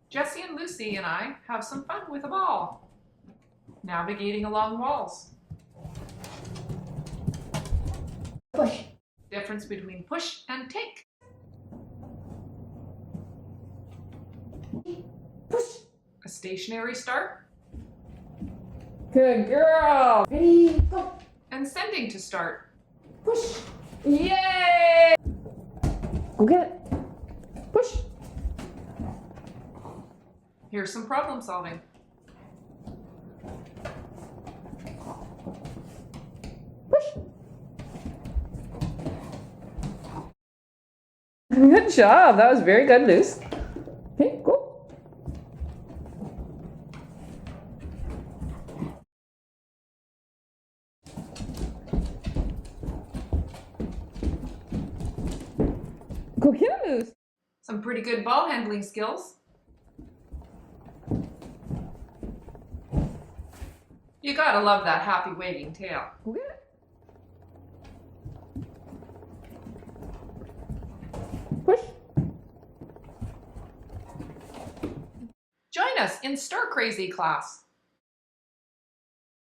Jessie and Lucy and I have some fun with a ball, navigating along walls. Push. Difference between push and take. Push. A stationary start Good girl. Ready, go. and sending to start. Push. Yay! Go get it. Push. Here's some problem solving. Push. Good job. That was very good, Luce. Okay, go. Go get it, Luce. Some pretty good ball handling skills. You gotta love that happy waving tail. Go get it. Push. Join us in Star Crazy class.